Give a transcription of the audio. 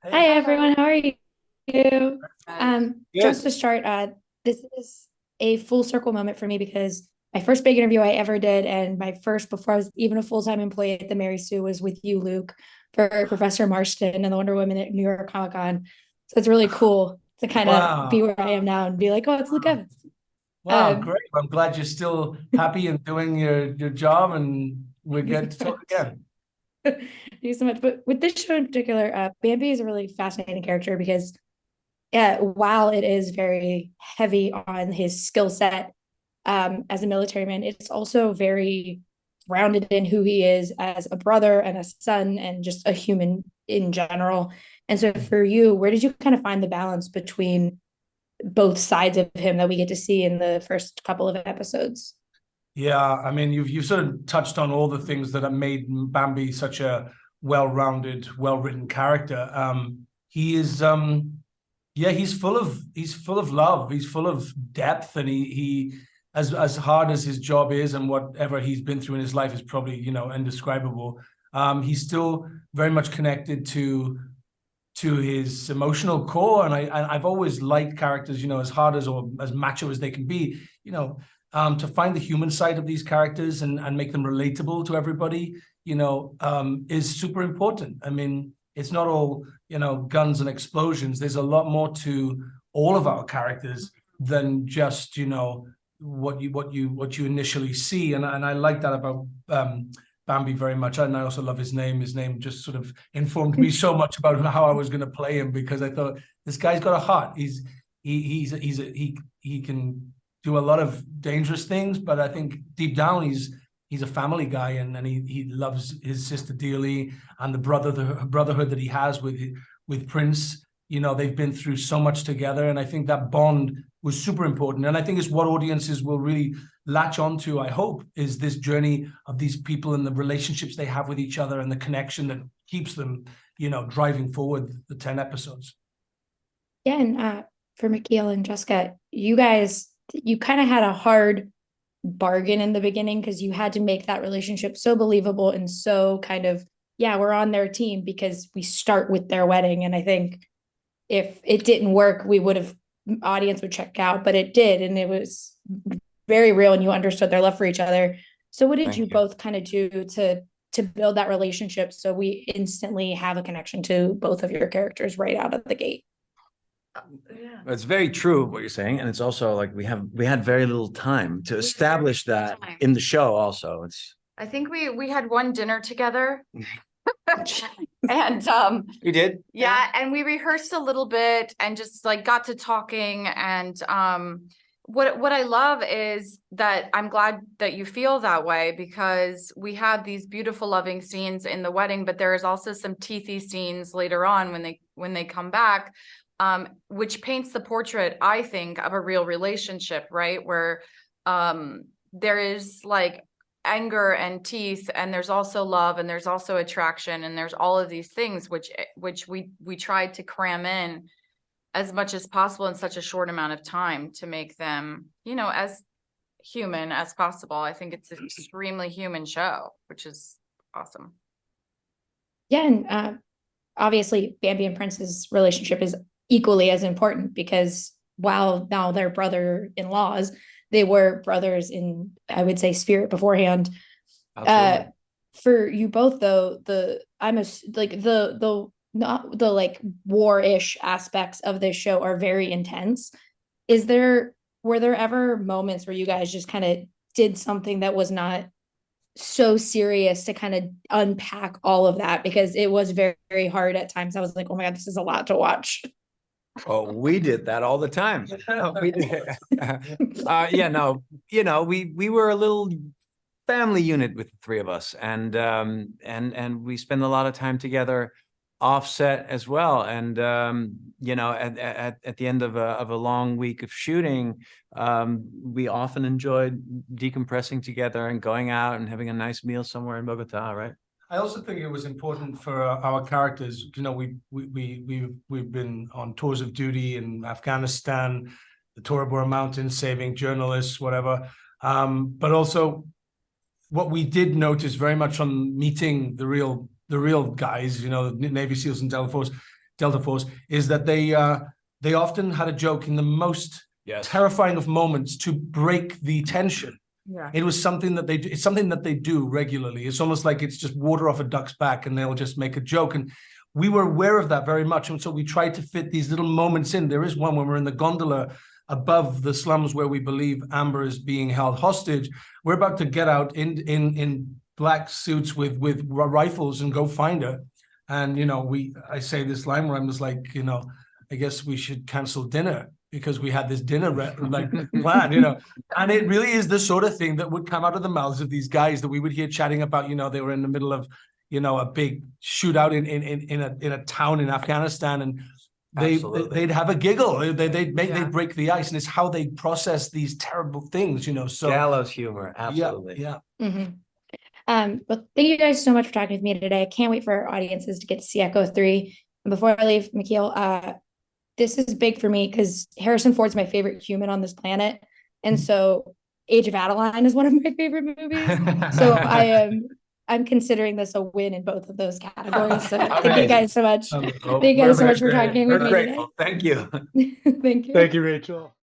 Hey, Hi everyone, how are you? Just good. to start, this is a full circle moment for me because my first big interview I ever did, and my first before I was even a full-time employee at the Mary Sue was with you, Luke, for Professor Marston and the Wonder Woman at New York Comic Con. So it's really cool to kind of be Wow. where I am now and be like, oh, it's Luke Evans. Wow, Um, great. I'm glad you're still happy and doing your job and we thank you get so to talk much. again. Thank you so much. But with this show in particular, Bambi is a really fascinating character because while it is very heavy on his skill set as a military man, it's also very grounded in who he is as a brother and a son and just a human in general. And so for you, where did you kind of find the balance between both sides of him that we get to see in the first couple of episodes? Yeah, I mean you've sort of touched on all the things that have made Bambi such a well-rounded, well-written character. He is yeah, he's full of love, he's full of depth, and he as hard as his job is and whatever he's been through in his life is probably, indescribable. He's still very much connected to his emotional core. And I've always liked characters, as hard as or as macho as they can be, to find the human side of these characters and make them relatable to everybody, is super important. I mean, it's not all, guns and explosions. There's a lot more to all of our characters than just, what you initially see. And I like that about Bambi very much. And I also love his name. His name just sort of informed me so much about how I was going to play him, because I thought this guy's got a heart. He can do a lot of dangerous things, but I think deep down he's a family guy, and he loves his sister dearly, and the brotherhood that he has with Prince. They've been through so much together, and I think that bond was super important. And I think it's what audiences will really latch onto, I hope, is this journey of these people and the relationships they have with each other and the connection that keeps them, driving forward the 10 episodes. Yeah, and for Michiel and Jessica, you kind of had a hard bargain in the beginning because you had to make that relationship so believable and so kind of, yeah, we're on their team because we start with their wedding. And I think if it didn't work, we would have audience would check out, but it did, and it was very real, and you understood their love for each other. So what did you Thank you. both kind of do to build that relationship so we instantly have a connection to both of your characters right out of the gate? Yeah. It's very true what you're saying, and it's also like we had very little time to establish that in the show. Also, it's I think we had one dinner together and we did. yeah, and we rehearsed a little bit and just like got to talking. And what I love is that I'm glad that you feel that way, because we have these beautiful loving scenes in the wedding, but there is also some teethy scenes later on when they come back, which paints the portrait, I think, of a real relationship, right? Where there is like anger and teeth, and there's also love, and there's also attraction, and there's all of these things which we tried to cram in as much as possible in such a short amount of time to make them, as human as possible. I think it's an extremely human show, which is awesome. Yeah, and obviously Bambi and Prince's relationship is equally as important because while now they're brother-in-laws, they were brothers in, I would say, spirit beforehand. Uh, Absolutely. for you both though, the I'm a like the not the like war-ish aspects of this show are very intense. Is there Were there ever moments where you guys just kind of did something that was not so serious to kind of unpack all of that, because it was very, very hard at times. I was like, oh my God, this is a lot to watch. Oh, we did that all the time. We did. Yeah, no, we were a little family unit with the three of us, and we spend a lot of time together offset as well. And at the end of a long week of shooting, we often enjoyed decompressing together and going out and having a nice meal somewhere in Bogota, right? I also think it was important for our characters. We've been on tours of duty in Afghanistan, the Tora Bora Mountains, saving journalists, whatever. But also, what we did notice very much on meeting the real guys, the Navy SEALs and Delta Force, Delta Force, is that they often had a joke in the most Yes. terrifying of moments to break the tension. Yeah. It was something that it's something that they do regularly. It's almost like it's just water off a duck's back and they'll just make a joke. And we were aware of that very much. And so we tried to fit these little moments in. There is one when we're in the gondola above the slums where we believe Amber is being held hostage. We're about to get out in black suits with rifles and go find her. And, I say this line where I'm just like, I guess we should cancel dinner because we had this dinner plan, and it really is the sort of thing that would come out of the mouths of these guys that we would hear chatting about, they were in the middle of, a big shootout in a town in Afghanistan, and they'd have a giggle. They'd break the ice, and it's how they process these terrible things, So Gallows humor, absolutely. Yeah. Well, thank you guys so much for talking with me today. I can't wait for our audiences to get to see Echo 3. And before I leave, Michiel, this is big for me because Harrison Ford's my favorite human on this planet. And so Age of Adeline is one of my favorite movies. So I'm considering this a win in both of those categories. So thank you guys so much. Thank you guys so much for talking with me today. Thank you. Thank you. Thank you, Rachel.